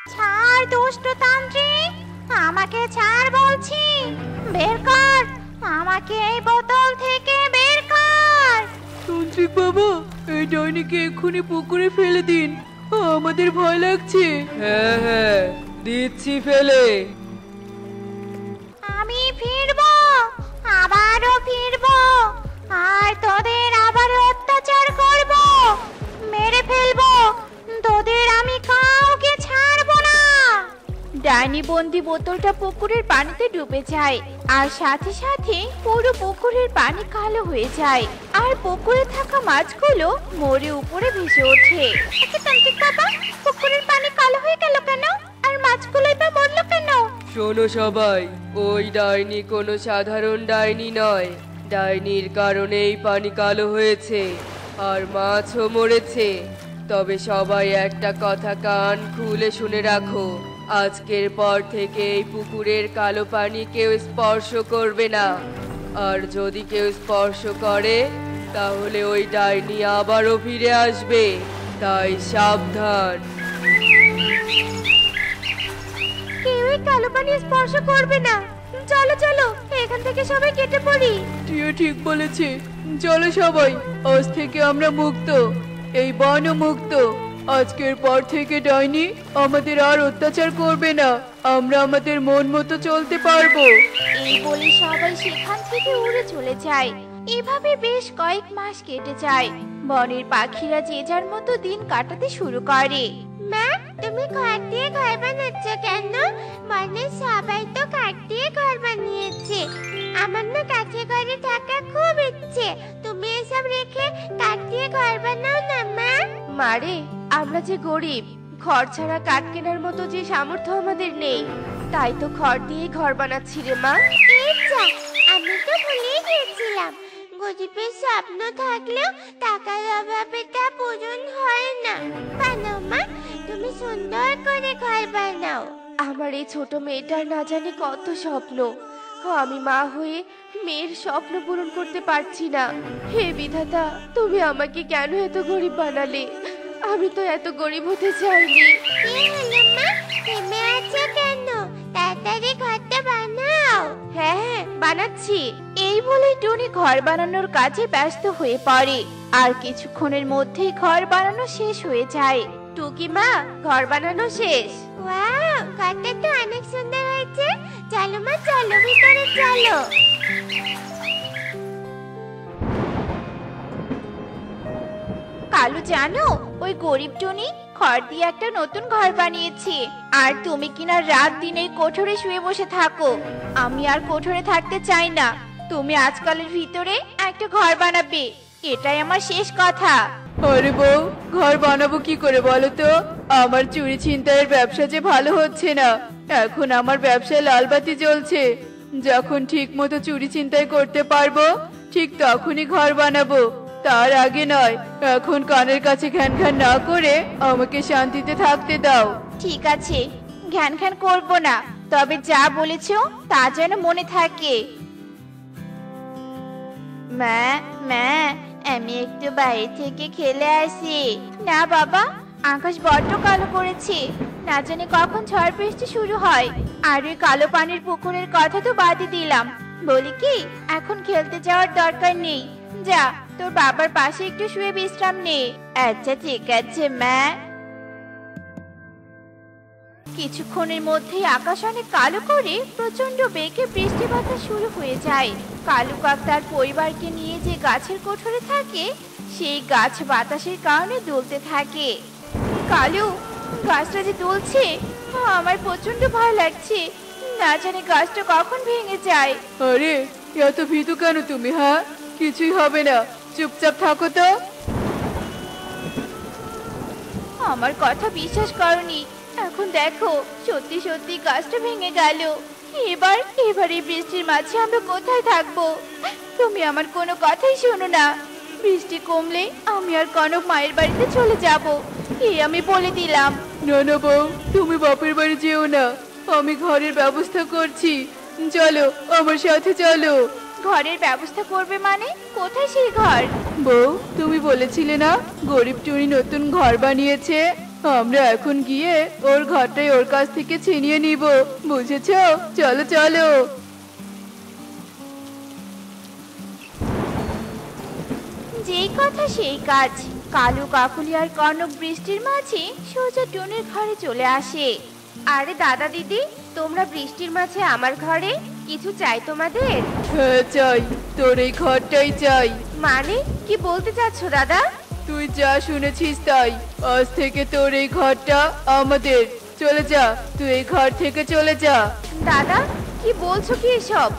ছাড় দুষ্ট তান্ত্রিক, আমাকে ছাড় বলছি। বের কর, আমাকে এই বোতল থেকে বের কর। তান্ত্রিক বাবা, এই ডাইনিকে এক্ষুনি পুকুরে ফেলে দিন, আমাদের ভয় লাগছে। হ্যাঁ হ্যাঁ, দিচ্ছি ফেলে। আমি ফিরবো, আবারও ফিরবো, আর তোদের আবার অত্যাচার করব, মেরে ফেলবো, তোদের আমি কাউকে ছাড়বো না। ডাইনি বন্দি বোতলটা পুকুরের পানিতে ডুবে যায়, আর সাথে সাথে পুরো পুকুরের পানি কালো হয়ে যায়, আর পুকুরে থাকা মাছগুলো মরে উপরে ভেসে ওঠে। তান্ত্রিক বাবা, পুকুরের পানি কালো হয়ে গেল কেন, আর মাছগুলোই বা মরলো কেন? শোনো সবাই, ওই ডাইনি কোনো সাধারণ ডাইনি নয়। ডাইনির কারণেই পানি কালো হয়েছে, আর মাছও মরেছে। তবে সবাই একটা কথা কান খুলে শুনে রাখো, আজকের পর থেকে এই পুকুরের কালো পানি কেউ স্পর্শ করবে না, আর যদি কেউ স্পর্শ করে তাহলে ওই ডাইনি আবারও ফিরে আসবে, তাই সাবধান। কেউই কালো পানি স্পর্শ করবে না। চলো চলো, এখান থেকে সবাই কেটে পড়ি। টিয়া ঠিক বলেছে, চলো সবাই, আজ থেকে আমরা মুক্ত, এই বনও মুক্ত। আজকের পর থেকে ডাইনি আমাদের আর অত্যাচার করবে না, আমরা আমাদের মন মতো চলতে পারবো। এই বলে সবাই সেখান থেকে উড়ে চলে যায়। এভাবে বেশ কয়েক মাস কেটে যায়। বনের পাখিরা যে যার মতো দিন কাটাতে শুরু করে। মা, তুমি কাঠ দিয়ে ঘর বানাচ্ছ কেন? বনের সবাই তো কাঠ দিয়ে ঘর বানিয়েছে। আমার না কাঠের ঘরে থাকা খুব ইচ্ছে, তুমি এসব রেখে কাঠ দিয়ে ঘর বানাও না মা। মারে, আমরা যে গরিব, ঘর ছাড়া কাঠ কেনার মতো যে সামর্থ্য আমাদের নেই, তাই তো খড় দিয়ে ঘর বানাচ্ছি রে মা। আমি তো ভুলেই গিয়েছিলাম, গরিবের স্বপ্ন থাকলেও টাকার অভাবে তা পূরণ হয় না। বানাও মা, তুমি সুন্দর করে ঘর বানাও। আমার এই ছোট মেয়েটার না জানি কত স্বপ্ন, আমি মা হয়ে মেয়ের স্বপ্ন পূরণ করতে পারছি না। হে বিধাতা, তুমি আমাকে কেন এত গরিব বানালে? আমি তো এত গরিব হতে চাইনি। কি হলো মা, থেমে আছো কেন? তাড়াতাড়ি ঘরটা বানাও। হ্যাঁ হ্যাঁ, বানাচ্ছি। এই বলে টুনি ঘর বানানোর কাজে ব্যস্ত হয়ে পড়ে, আর কিছুক্ষণের মধ্যেই ঘর বানানো শেষ হয়ে যায়। টুকি মা, ঘর বানানো শেষ। ওয়াও, ঘরটা তো অনেক সুন্দর হয়েছে। চলো মা, চলো ভিতরে চলো। কালু জানো, ওই গরিব টুনি খড় দিয়ে একটা নতুন ঘর বানিয়েছে, আর তুমি কিনা রাত দিন এই কোঠরে শুয়ে বসে থাকো। আমি আর কোঠরে থাকতে চাই না, তুমি আজকালের ভিতরে একটা ঘর বানাবে, এটাই আমার শেষ কথা। আরে বউ, ঘর বানাবো কি করে বলো তো? আমার চুরি ছিনতাইয়ের ব্যবসা যে ভালো হচ্ছে না, এখন আমার ব্যবসায় লালবাতি জ্বলছে। যখন ঠিক মতো চুরি ছিনতাই করতে পারবো, ঠিক তখনই ঘর বানাবো, তার আগে নয়। এখন কানের কাছে ঘ্যান ঘ্যান না করে আমাকে শান্তিতে থাকতে দাও। ঠিক আছে, ঘ্যান ঘ্যান করবো না, তবে যা বলেছো তা যেন মনে থাকে। মা, মা, আমি একটু বাইরে থেকে খেলে আসি। না বাবা, আকাশ বড্ড কালো করেছে, না জানি কখন ঝড় বৃষ্টি শুরু হয়। আর ওই কালো পানির পুকুরের কথা তো বাদই দিলাম। বলি কি, এখন খেলতে যাওয়ার দরকার নেই, যা তোর বাবার পাশে একটু শুয়ে বিশ্রাম নে। আচ্ছা ঠিক আছে মা। কিছুক্ষণের মধ্যেই আকাশ অনেক কালো করে প্রচন্ড বেগে বৃষ্টি বাতাস শুরু হয়ে যায়। কালু কাক তার পরিবারকে নিয়ে যে গাছের কোঠরে থাকে, সেই গাছ বাতাসের কারণে দুলতে থাকে। কালু, গাছটা যে দুলছে, আমার প্রচন্ড ভয় লাগছে, না জানি গাছটা কখন ভেঙে যায়। আরে, এত ভীতু কেন তুমি? হ্যাঁ, কিছুই হবে না, চুপচাপ থাকো তো। আমার কথা বিশ্বাস করনি, এখন দেখো সত্যি সত্যি গাছটা ভেঙে গেল। এবার এই বৃষ্টির মাঝে আমরা কোথায় থাকবো? তুমি আমার কোনো কথাই শোনো না। বৃষ্টি কমলে আমি আর কনক মায়ের বাড়িতে চলে যাব, এই আমি বলে দিলাম। না না বউ, তুমি বাপের বাড়ি যেও না, আমি ঘরের ব্যবস্থা করছি, চলো আমার সাথে চলো। ঘরের ব্যবস্থা করবে মানে? কোথায় সেই ঘর? বউ, তুমি বলেছিলে না গরিব টুনি নতুন ঘর বানিয়েছে? আমরা এখন গিয়ে ওর ঘরটাই ওর কাছ থেকে ছিনিয়ে নিব, বুঝেছো? চলো চলো। যেই কথা সেই কাজ। কালু কাকুলি আর কনক বৃষ্টির মাঝে সোজা টুনির ঘরে চলে আসে। আরে দাদা দিদি, তোমরা বৃষ্টির মাঝে আমার ঘরে, কিছু চাই তোমাদের? হ্যাঁ চাই, তোর এই ঘরটাই চাই। মানে কি বলতে চাচ্ছ দাদা? তুই যা শুনেছিস তাই, আজ থেকে তোর এই ঘরটা আমাদের। চলে যা, তুই এই ঘর থেকে চলে যা। দাদা কি বলছো কি এসব?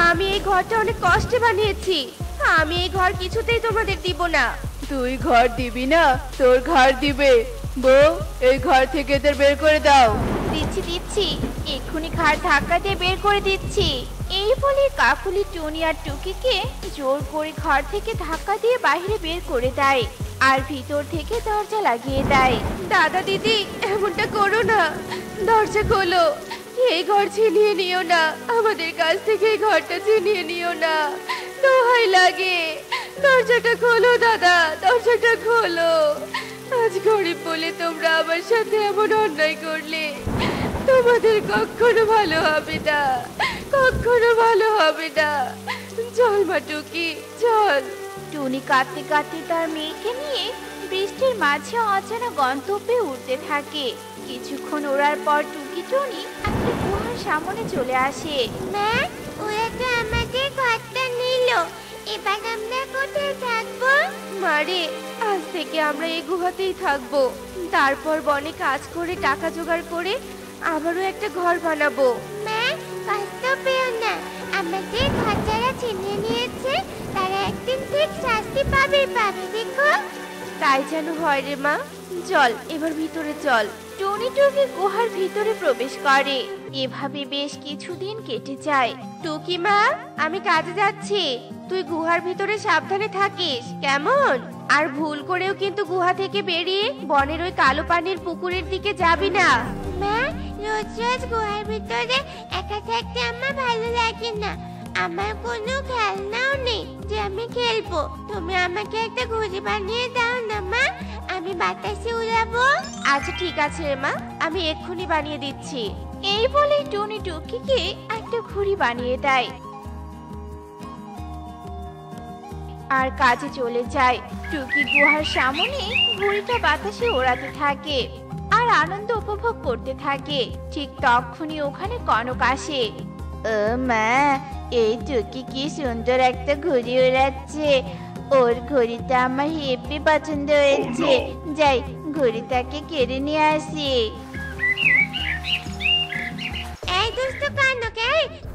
আমি এই ঘরটা অনেক কষ্টে বানিয়েছি, আমি এই ঘর কিছুতেই তোমাদের দিব না। তুই ঘর দিবি না, তোর ঘর দিবে। বউ, এই ঘর থেকে এদের বের করে দাও। দিচ্ছি দিচ্ছি, এক্ষুনি ঘাড় ধাক্কা দিয়ে বের করে দিচ্ছি। এই বলে কাকুলি টুনি আর টুকিকে জোর করে ঘর থেকে ধাক্কা দিয়ে বাইরে বের করে দেয় আর ভিতর থেকে দরজা লাগিয়ে দেয়। দাদা দিদি, এমনটা করো না, দরজা খোলো। এই ঘর ছিনিয়ে নিও না, আমাদের কাছ থেকে এই ঘরটা ছিনিয়ে নিও না, দোহাই লাগে। দরজাটা খোলো দাদা, দরজাটা খোলো। আজ গরিব বলে তোমরা আমার সাথে এমন অন্যায় করলে, তোমাদের কখনো ভালো হবে না, কখনো ভালো হবে না। চল মা টুকি, চল। টুনি কাঁদতে কাঁদতে তার মেয়েকে নিয়ে বৃষ্টির মাঝে অজানা গন্তব্যে উঠতে থাকে। কিছুক্ষণ ওড়ার পর টুকি টুনি একটা গুহার সামনে চলে আসে। মা, ওরা তো আমাদের ঘরটা নিল, এবার আমরা কোথায় থাকবো? মারে, আজ থেকে আমরা এই গুহাতেই থাকবো, তারপর বনে কাজ করে টাকা জোগাড় করে আবারও একটা ঘর বানাবো। মা, কষ্ট পেও না, আমাদের ঘর যারা ছিনিয়ে নিয়েছে তারা একদিন ঠিক শাস্তি পাবে, দেখো। তাই যেন হয় রে মা। চল এবার ভিতরে চল। টুনি টুকি গুহার ভিতরে প্রবেশ করে। এভাবে বেশ কিছুদিন কেটে যায়। টুকি মা, আমি কাজে যাচ্ছি, তুই গুহার ভিতরে সাবধানে থাকিস, কেমন? আর ভুল করেও কিন্তু গুহা থেকে বেরিয়ে বনের ওই কালো পানির পুকুরের দিকে যাবি না। মা, রোজ রোজ গুহার ভিতরে একা থাকতে আমার ভালো লাগে না, আমার কোনো খেলনাও নেই যে আমি খেলবো। তুমি আমাকে একটা ঘুড়ি বানিয়ে দাও না মা, আমি বাতাসে উড়াবো। আচ্ছা ঠিক আছে রে মা, আমি এক্ষুনি বানিয়ে দিচ্ছি। এই বলে টুনি টুকিকে একটা ঘুড়ি বানিয়ে দেয় আর কাজে চলে যায়। টুকি গুহার সামনে ঘুড়িটা বাতাসে ওড়াতে থাকে আর আনন্দ উপভোগ করতে থাকে। ঠিক তখনই ওখানে কনক আসে। ও মা, এই টুকি কি সুন্দর একটা ঘুড়ি ওড়াচ্ছে, ওর ঘুড়িটা আমার হেব্বি পছন্দ হয়েছে। যাই, ঘুড়িটাকে কেড়ে নিয়ে আসি। এই দুষ্ট কনক,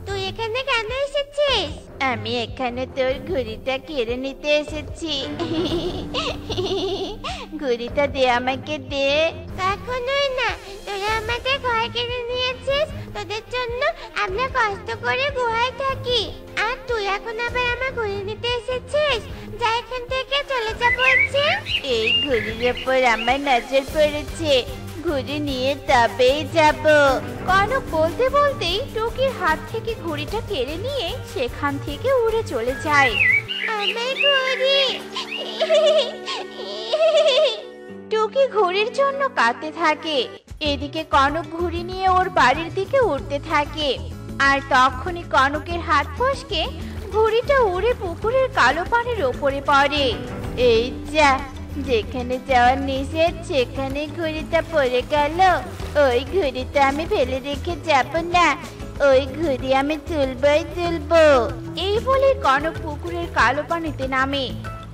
তুই এখানে কেন এসেছিস? আমি এখানে তোর ঘুড়িটা কেড়ে নিতে এসেছি। ঘুড়িটা দে, আমাকে দে। কখনোই না, তোরা আমাদের ঘর কেড়ে নিয়েছিস, তোদের জন্য আমরা কষ্ট করে গুহায় থাকি, আর তুই এখন আবার আমার ঘুড়ি নিতে এসেছিস? যা এখান থেকে, চলে যা বলছি। এই ঘুড়ির উপর আমার নজর পড়েছে, ঘুড়ি নিয়ে তবেই যাব। কনক বলতে বলতেই টুকির হাত থেকে ঘুড়িটা কেড়ে নিয়ে সেখান থেকে উড়ে চলে যায়। আমার ঘুড়ি। টুকি ঘুড়ির জন্য কাঁদতে থাকে। এদিকে কনক ঘুড়ি নিয়ে ওর বাড়ির দিকে উঠতে থাকে। আর তখনই কনকের হাত ফসকে ঘুড়িটা উড়ে পুকুরের কালো পানির ওপরে পড়ে। এই যা, যেখানে যাওয়ার নিষেধ সেখানে ঘুড়িটা পড়ে গেল। ওই ঘুড়িটা আমি ফেলে রেখে যাব না, ওই ঘুড়ি আমি তুলবই তুলবো। এই বলে কনক পুকুরের কালো পানিতে নামে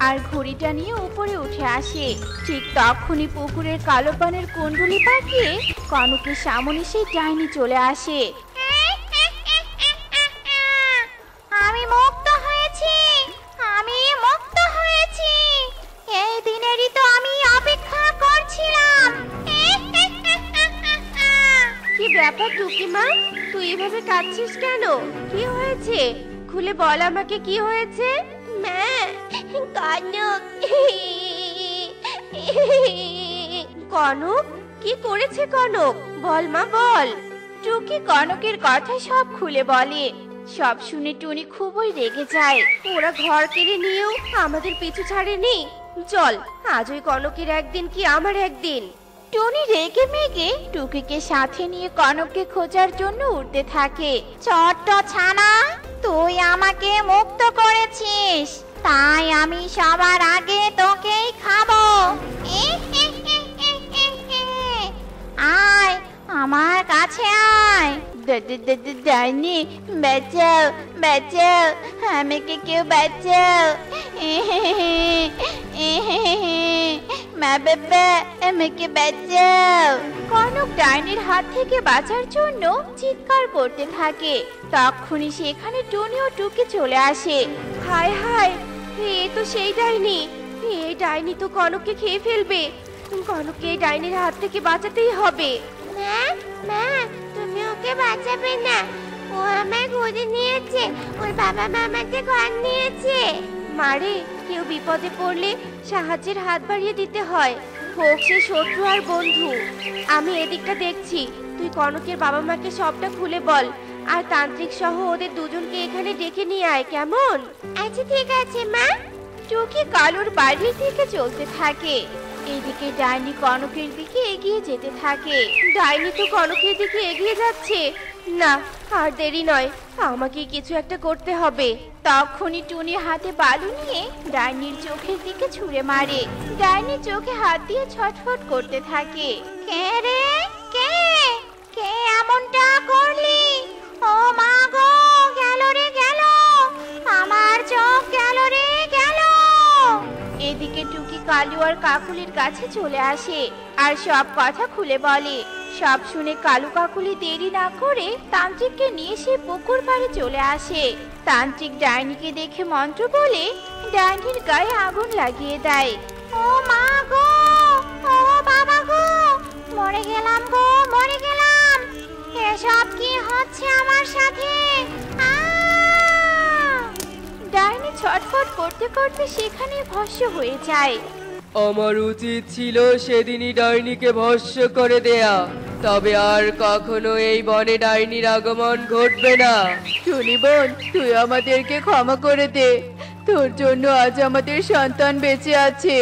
আর ঘুড়িটা নিয়ে উপরে উঠে আসে। ঠিক তখনই পুকুরের কালো পানির কুণ্ডুলি পাকিয়ে কনকের সামনে সেই ডাইনি চলে আসে। আমি মুক্ত হয়েছি, আমি মুক্ত হয়েছি, এই দিনেরই তো আমি অপেক্ষা করছিলাম। কি ব্যাপার টুকি মা, তুই এভাবে কাঁদছিস কেন? কি হয়েছে? খুলে বল আমাকে, কি হয়েছে? মা, কনক। কনক? কি করেছে কনক? বল মা, বল। টুকি কনকের কথা সব খুলে বলে। সব শুনে টুনি খুবই রেগে যায়। ওরা ঘর কেড়ে নিয়েও আমাদের পিছু ছাড়েনি। চল, আজ ওই কনকের একদিন কি আমার একদিন। টুনি রেগে মেগে টুকিকে সাথে নিয়ে কনককে খোঁজার জন্য উঠতে থাকে। ছোট্ট ছানা, তুই আমাকে মুক্ত করেছিস, তাই আমি সবার আগে তোকেই খাবো। আয় আমার কাছে আয়। ডাইনি বাঁচাও, বাঁচাও, আমাকে কেউ বাঁচাও। মা বাবা আমাকে বাঁচাও। কনক ডাইনির হাত থেকে বাঁচার জন্য চিৎকার করতে থাকে। তখনই সেখানে টুনি ও টুকি চলে আসে। হায় হায়, এ তো সেই ডাইনি। এই ডাইনি তো কনককে খেয়ে ফেলবে। কনককে এই ডাইনির হাত থেকে বাঁচাতেই হবে। মা, মা, তুমি ওকে বাঁচাবে না। ও আমায় ঘরে নিয়েছে, ওর বাবা মামাকে ঘর নিয়েছে। মারে, কেউ বিপদে পড়লে সাহায্যের হাত বাড়িয়ে দিতে হয়, হোক সে শত্রু আর বন্ধু। আমি এদিকটা দেখছি, তুই কনকের বাবা মাকে সবটা খুলে বল, আর তান্ত্রিক সহ ওদের দুজনকে এখানে ডেকে নিয়ে আয়, কেমন? আচ্ছা ঠিক আছে মা। টুকি কালুর বাড়ির দিকে চলতে থাকে। এদিকে ডাইনি কনকের দিকে এগিয়ে যেতে থাকে। ডাইনি তো কনকের দিকে এগিয়ে যাচ্ছে। না, আর দেরি নয়, আমাকে কিছু একটা করতে হবে। তখনই টুনি হাতে বালু নিয়ে ডাইনির চোখের দিকে ছুঁড়ে মারে। ডাইনি চোখে হাত দিয়ে ছটফট করতে থাকে। কে রে, কে কে এমনটা করলি? ও মা গো, গেল রে গেল, আমার চোখ গেল রে গেল। এদিকে টুকি কালু আর কাকুলির কাছে চলে আসে আর সব কথা খুলে বলে। সব শুনে কালু কাকুলি দেরি না করে তান্ত্রিককে নিয়ে সে পুকুর পাড়ে চলে আসে। তান্ত্রিক ডাইনিকে দেখে মন্ত্র বলে ডাইনির গায়ে আগুন লাগিয়ে দেয়। ও মা গো, ও বাবা গো, মরে গেলাম গো, মরে গেলাম। এসব কি হচ্ছে আমার সাথে? ডাইনি ছটফট করতে করতে সেখানে ভস্ম হয়ে যায়। আমার উচিত ছিল সেদিনই ডাইনিকে ভস্ম করে দেয়া, তবে আর কখনো এই বনে ডাইনির আগমন ঘটবে না। টুনি বোন, তুই আমাদেরকে ক্ষমা করে দে, তোর জন্য আজ আমাদের সন্তান বেঁচে আছে।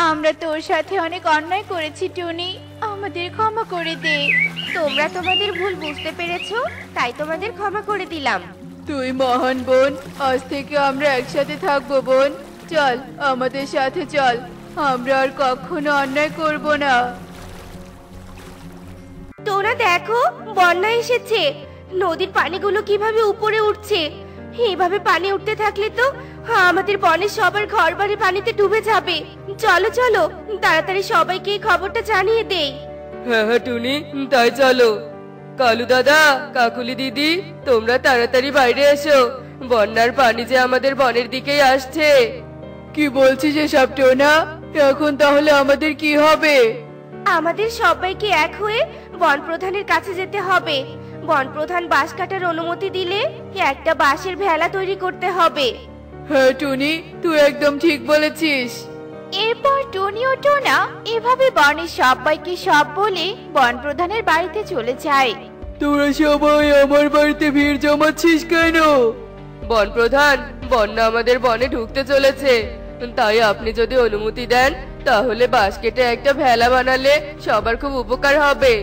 আমরা তোর সাথে অনেক অন্যায় করেছি টুনি, আমাদের ক্ষমা করে দে। তোমরা তোমাদের ভুল বুঝতে পেরেছো, তাই তোমাদের ক্ষমা করে দিলাম। তুই মহান বোন, আজ থেকে আমরা একসাথে থাকবো বোন। চল আমাদের সাথে চল, আমরা আর কখনো অন্যায় করব না। তোরা দেখো, বন্যা এসেছে, নদীর পানিগুলো কিভাবে উপরে উঠছে। এইভাবে পানি উঠতে থাকলে তো আমাদের বনের সবার ঘরবাড়ি পানিতে ডুবে যাবে। চলো চলো, তাড়াতাড়ি সবাইকে এই খবরটা জানিয়ে দেই। হ্যাঁ হ্যাঁ টুনি, তাই চলো। কালু দাদা, কাকুলি দিদি, তোমরা তাড়াতাড়ি বাইরে এসো, বন্যার পানি যে আমাদের বনের দিকেই আসছে। কি বলছিস এসব টোনা? এখন তাহলে আমাদের কি হবে? আমাদের সবাইকে এক হয়ে বন প্রধানের কাছে যেতে হবে। বন প্রধান বাঁশ কাটার অনুমতি দিলে একটা বাঁশের ভেলা তৈরি করতে হবে। হ্যাঁ টুনি, তুই একদম ঠিক বলেছিস। এরপর টুনি ও টোনা এভাবে বনের সবাইকে সব বলে বন প্রধানের বাড়িতে চলে যায়। তোরা সবাই আমার বাড়িতে ভিড় জমাচ্ছিস কেন? বন প্রধান, বন্যা আমাদের বনে ঢুকতে চলেছে, তাই আপনি যদি অনুমতি দেন তাহলে বাঁশ কেটে একটা ভেলা বানালে সবার খুব উপকার হবে।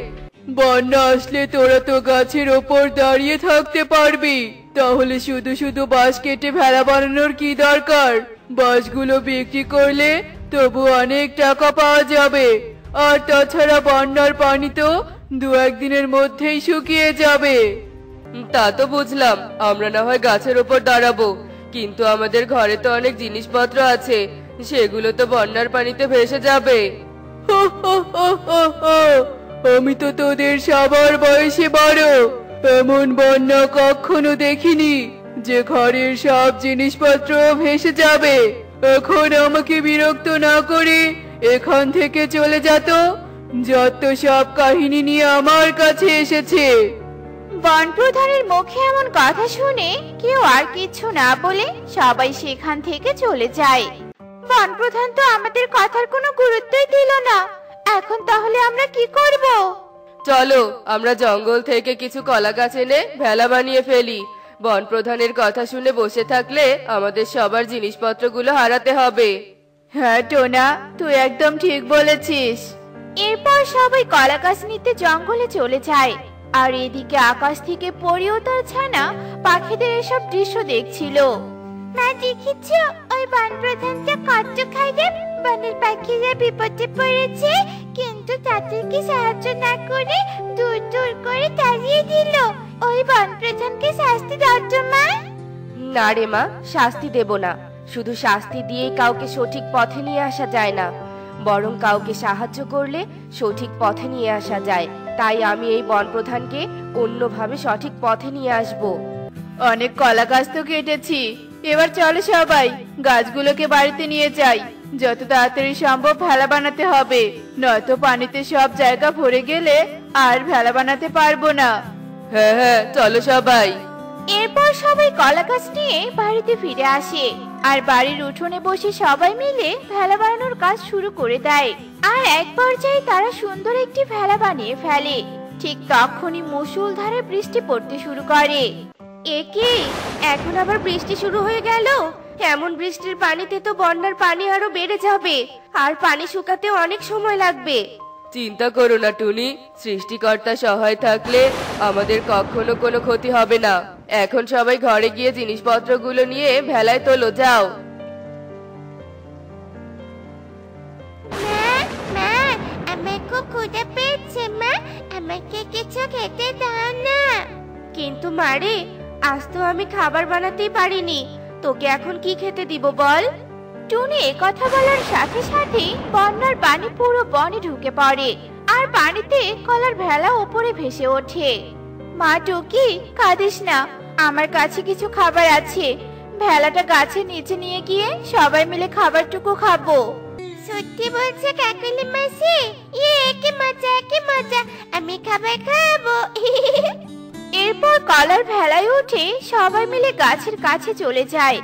বন্যা আসলে তোরা তো গাছের ওপর দাঁড়িয়ে থাকতে পারবি, তাহলে শুধু শুধু বাঁশ কেটে ভেলা বানানোর কি দরকার? বাঁশগুলো বিক্রি করলে তবু অনেক টাকা পাওয়া যাবে। আর তাছাড়া বন্যার পানি তো 2-1 দিনের মধ্যেই শুকিয়ে যাবে। তা তো বুঝলাম, আমরা না হয় গাছের ওপর দাঁড়াবো, কিন্তু আমাদের ঘরে তো অনেক জিনিসপত্র আছে, সেগুলো তো বন্যার পানিতে ভেসে যাবে। হো হো হো হো হো, আমি তো তোদের সবার বয়সে বড়, এমন বন্যা কখনো দেখিনি যে ঘরের সব জিনিসপত্র ভেসে যাবে। এখন আমাকে বিরক্ত না করে এখান থেকে চলে যেত, যত সব কাহিনী নিয়ে আমার কাছে এসেছে। বন প্রধানের মুখে এমন কথা শুনে কেউ আর কিছু না বলে সবাই সেখান থেকে চলে যায়। বন প্রধান তো আমাদের কথার কোনো গুরুত্বই দিল না, এখন তাহলে আমরা কি করব? চলো আমরা জঙ্গল থেকে কিছু কলা গাছ এনে ভেলা বানিয়ে ফেলি। বন প্রধানের কথা শুনে বসে থাকলে আমাদের সবার জিনিসপত্রগুলো হারাতে হবে। হ্যাঁ টোনা, তুই একদম ঠিক বলেছিস। এরপর সবাই কলা গাছ নিতে জঙ্গলে চলে যায়। আর এদিকে আকাশ থেকে পরি ও তার ছানা পাখিদের এসব দৃশ্য দেখছিল। মা দেখেছ, ওই বন প্রধানটা কত খারাপ। বনের পাখিরা বিপদে পড়েছে, কিন্তু তাদেরকে সাহায্য না করে দূর দূর করে তাড়িয়ে দিল। ওই বন প্রধানকে শাস্তি দাও তো মা। না রে মা, শাস্তি দেব না। শুধু শাস্তি দিয়েই কাউকে সঠিক পথে নিয়ে আসা যায় না, বরং কাউকে সাহায্য করলে সঠিক পথে নিয়ে আসা যায়। তাই আমি এই বন প্রধানকে অন্যভাবে সঠিক পথে নিয়ে আসব। অনেক কলা গাছ তো কেটেছি, এবার চলো সবাই গাছগুলোকে বাড়িতে নিয়ে যাই। যত তাড়াতাড়ি সম্ভব ভেলা বানাতে হবে, নয়তো পানিতে সব জায়গা ভরে গেলে আর ভেলা বানাতে পারবো না। হ্যাঁ হ্যাঁ, চলো সবাই। এরপর সবাই কলা গাছ নিয়ে বাড়িতে ফিরে আসে আর বাড়ির উঠোনে বসে সবাই মিলে ভেলা বানানোর কাজ শুরু করে দেয়। আর এক পর্যায়ে তারা সুন্দর একটি ভেলা বানিয়ে ফেলে। ঠিক তখনই মুষলধারে বৃষ্টি পড়তে শুরু করে। এ কি, এখন আবার বৃষ্টি শুরু হয়ে গেল? এমন বৃষ্টির পানিতে তো বন্যার পানি আরো বেড়ে যাবে, আর পানি শুকাতে অনেক সময় লাগবে। চিন্তা করো না টুনি, সৃষ্টিকর্তা সহায় থাকলে আমাদের কখনো কোনো ক্ষতি হবে না। এখন সবাই ঘরে গিয়ে জিনিসপত্রগুলো নিয়ে ভেলায় তোলো, যাও। মা, আমার খুব ক্ষুধা পেয়েছে। মা, আমাকে কিছু খেতে দাও না। কিন্তু মারে, আজ তো আমি খাবার বানাতেই পারিনি, তোকে এখন কি খেতে দিব বল? টুনি কথা বলার সাথে সাথে বন্যার পানি পুরো বনে ঢুকে পড়ে আর পানিতে কলার ভেলা উপরে ভেসে ওঠে। মা টুকি, কাঁদিস না, আমার কাছে কিছু খাবার আছে। ভেলাটা গাছের নিচে নিয়ে গিয়ে সবাই মিলে খাবারটুকু খাবো। সত্যি বলছে কাকুলি মাসি? কি মজা, কি মজা, আমি খাবার খাবো। এরপর কলার ভেলায় উঠে সবাই মিলে গাছের কাছে চলে যায়।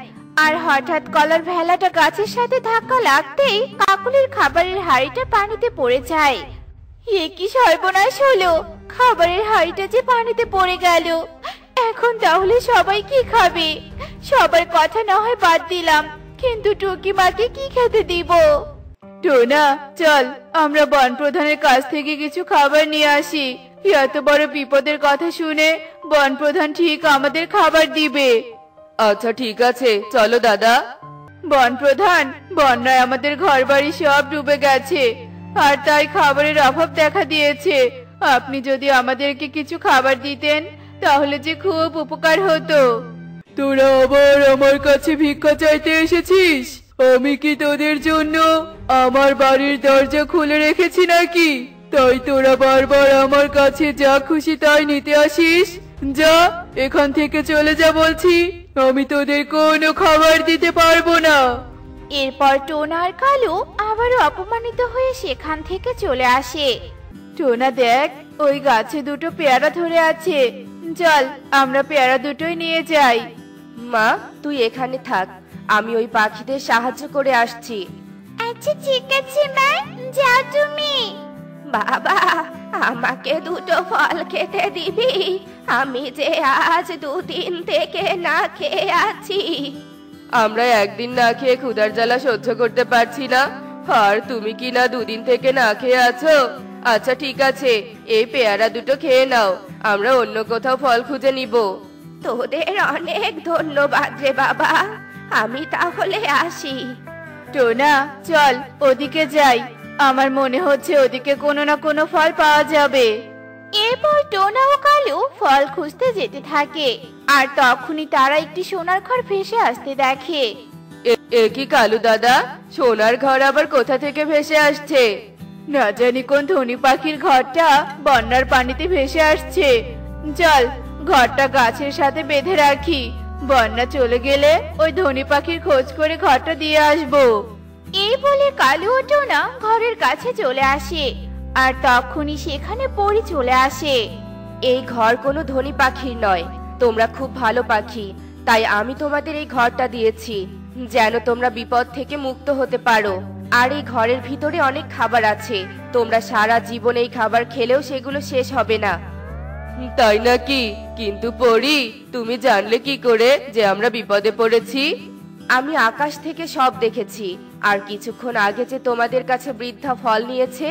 আর হঠাৎ কলার ভেলাটা গাছের সাথে ধাক্কা লাগতেই কাকুলির খাবারের হাঁড়িটা পানিতে পড়ে যায়। কি সর্বনাশ হলো, খাবারের হাঁড়িটা যে পানিতে পড়ে গেল। এখন তাহলে সবাই কি খাবে? সবার কথা না হয় বাদ দিলাম, কিন্তু টুকি মাকে কি খেতে দিব? টোনা, চল আমরা বন প্রধানের কাছ থেকে কিছু খাবার নিয়ে আসি। এত বড় বিপদের কথা শুনে বন প্রধান ঠিক আমাদের খাবার দিবে। আচ্ছা ঠিক আছে, চলো দাদা। বন প্রধান, বন্যায় আমাদের ঘরবাড়ি সব ডুবে গেছে, আর তাই খাবারের অভাব দেখা দিয়েছে। আপনি যদি আমাদেরকে কিছু খাবার দিতেন তাহলে যে খুব উপকার হতো। তোরা আবার আমার কাছে ভিক্ষা চাইতে এসেছিস? আমি কি তোদের জন্য আমার বাড়ির দরজা খুলে রেখেছি নাকি? তাই তোরা বারবার আমার কাছে যা খুশি তাই নিতে আসিস? যা, এখান থেকে চলে যা বলছি, আমি তোদের কোনো খাবার দিতে পারবো না। এরপর টোনা আর কালু আবারও অপমানিত হয়ে সেখান থেকে চলে আসে। টোনা দেখ, ওই গাছে দুটো পেয়ারা ধরে আছে, চল আমরা পেয়ারা দুটোই নিয়ে যাই। মা, তুই এখানে থাক, আমি ওই পাখিদের সাহায্য করে আসছি। আচ্ছা ঠিক আছে মা, যাও তুমি। বাবা, আমাকে দুটো ফল খেতে দিবি? আমি যে আজ 2 দিন থেকে না খেয়ে আছি। আমরা একদিন না খেয়ে ক্ষুধার জ্বালা সহ্য করতে পারছি না, আর তুমি কি না 2 দিন থেকে না খেয়ে আছো? আচ্ছা ঠিক আছে, এই পেয়ারা দুটো খেয়ে নাও, আমরা অন্য কোথাও ফল খুঁজে নিব। তোদের অনেক ধন্যবাদ রে বাবা, আমি তাহলে আসি। টোনা, চল ওদিকে যাই, আমার মনে হচ্ছে ওদিকে কোনো না কোনো ফল পাওয়া যাবে। এরপর টোনা ও কালু ফল খুঁজতে যেতে থাকে আর তখনই তারা একটি সোনার ঘর ভেসে আসতে দেখে। এ কি কালু দাদা, সোনার ঘর আবার কোথা থেকে ভেসে আসছে? না জানি কোন ধনী পাখির ঘরটা বন্যার পানিতে ভেসে আসছে। চল ঘরটা গাছের সাথে বেঁধে রাখি, বন্যা চলে গেলে ওই ধনী পাখির খোঁজ করে ঘরটা দিয়ে আসবো। এই বলে কালু ও টোনা ঘরের কাছে চলে আসে আর তখনই সেখানে পরি চলে আসে। এই ঘর কোনো ধনী পাখির নয়, তোমরা খুব ভালো পাখি, তাই আমি তোমাদের এই ঘরটা দিয়েছি যেন তোমরা বিপদ থেকে মুক্ত হতে পারো। আর এই ঘরের ভিতরে অনেক খাবার আছে, তোমরা সারা জীবন এই খাবার খেলেও সেগুলো শেষ হবে না। তাই নাকি? কিন্তু পরি, তুমি জানলে কি করে যে আমরা বিপদে পড়েছি? আমি আকাশ থেকে সব দেখেছি, আর কিছুক্ষণ আগে যে তোমাদের কাছে বৃদ্ধা ফল নিয়েছে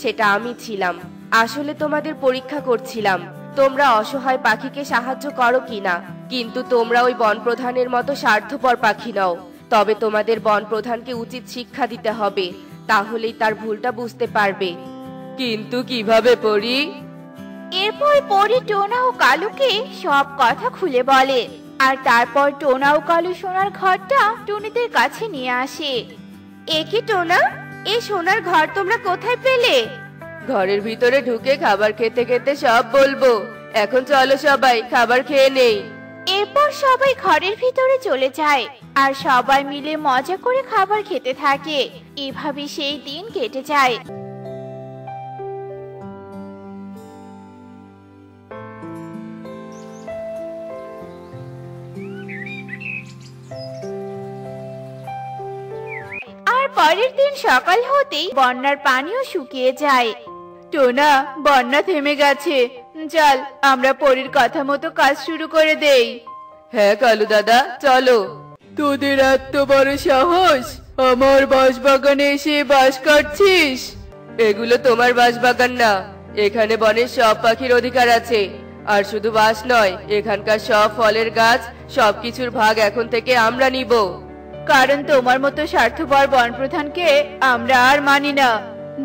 সেটা আমি ছিলাম। আসলে তোমাদের পরীক্ষা করছিলাম তোমরা অসহায় পাখিকে সাহায্য করো কিনা। কিন্তু তোমরা ওই বনপ্রধানের মতো স্বার্থপর পাখি নও। তবে তোমাদের বনপ্রধানকে উচিত শিক্ষা দিতে হবে, তাহলেই তার ভুলটা বুঝতে পারবে। কিন্তু কিভাবে পড়ি? এরপর পরি টোনা ও কালুকে সব কথা খুলে বলে। আর তারপর টোনা ও কালু সোনার ঘরটা টুনিদের কাছে নিয়ে আসে। এ কি টোনা, এই সোনার ঘর তোমরা কোথায় পেলে? ঘরের ভিতরে ঢুকে খাবার খেতে খেতে সব বলবো। এখন চলো সবাই খাবার খেয়ে নেই। এরপর সবাই ঘরের ভিতরে চলে যায় আর সবাই মিলে মজা করে খাবার খেতে থাকে। এভাবে সেই দিন কেটে যায়। আর পরের দিন সকাল হতেই বন্যার পানিও শুকিয়ে যায়। টোনা, বন্যা থেমে গেছে। চল আমরা পরীর কথা মতো কাজ শুরু করে দেই। হ্যাঁ কালু দাদা, চলো। তোদের এত বড় সাহস, আমার বাঁশবাগানে এসে বাঁশ কাটছিস? এগুলো তোমার বাঁশবাগান না, এখানে বনের সব পাখির অধিকার আছে। আর শুধু বাঁশ নয়, এখানকার সব ফলের গাছ, সবকিছুর ভাগ এখন থেকে আমরা নিব। কারণ তোমার মতো স্বার্থপর বনপ্রধানকে আমরা আর মানি না।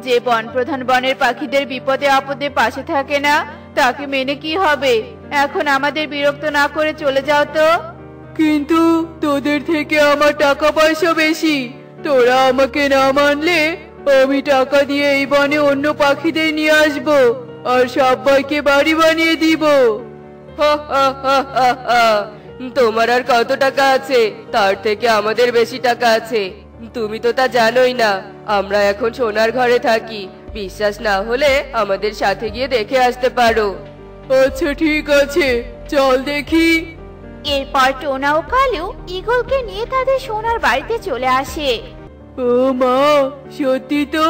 যে বনপ্রধান বনের পাখিদের বিপদে আপদে পাশে থাকে না, তাকে মেনে কি হবে? এখন আমাদের বিরক্ত না করে চলে যাও তো। কিন্তু তোদের থেকে আমার টাকা পয়সা বেশি। তোরা আমাকে না মানলে আমি টাকা দিয়ে এই বনে অন্য পাখিদের নিয়ে আসবো আর সবাইকে বাড়ি বানিয়ে দিব। হা, হা, হা, হা, হা। তোমার আর কত টাকা আছে? তার থেকে আমাদের বেশি টাকা আছে। তুমি তো তা জানোই না। আমরা এখন সোনার ঘরে থাকি। বিশ্বাস না হলে আমাদের সাথে গিয়ে দেখে আসতে পারো। আচ্ছা ঠিক আছে, চল দেখি। এরপর টোনা ও কালু ঈগলকে নিয়ে তাদের সোনার বাড়িতে চলে আসে। ও মা, সত্যি তো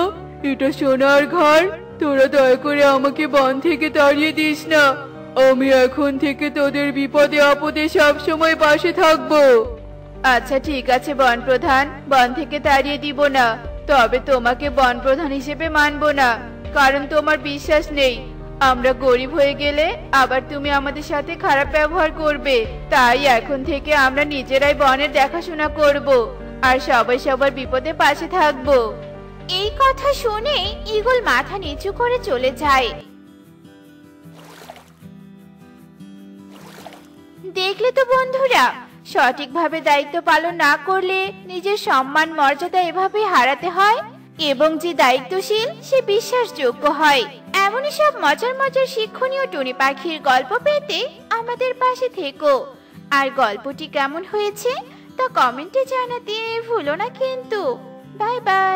এটা সোনার ঘর। তোরা দয়া করে আমাকে বন থেকে তাড়িয়ে দিস না। আমি এখন থেকে তোদের বিপদে আপদে সব সময় পাশে থাকবো। আচ্ছা ঠিক আছে বনপ্রধান, বন থেকে তাড়িয়ে দিব না। তবে তোমাকে বনপ্রধান হিসেবে মানবো না, কারণ তোমার বিশ্বাস নেই। আমরা গরিব হয়ে গেলে আবার তুমি আমাদের সাথে খারাপ ব্যবহার করবে। তাই এখন থেকে আমরা নিজেরাই বনের দেখাশোনা করব আর সবাই সবার বিপদে পাশে থাকবো। এই কথা শুনে ঈগল মাথা নিচু করে চলে যায়। দেখলে তো বন্ধুরা, সঠিকভাবে দায়িত্ব পালন না করলে নিজের সম্মান মর্যাদা এভাবে হারাতে হয়, এবং যে দায়িত্বশীল সে বিশ্বাসযোগ্য হয়। এমনই সব মজার মজার শিক্ষণীয় টুনি পাখির গল্প পেতে আমাদের পাশে থেকো। আর গল্পটি কেমন হয়েছে তা কমেন্টে জানাতে ভুলো না কিন্তু। Bye bye.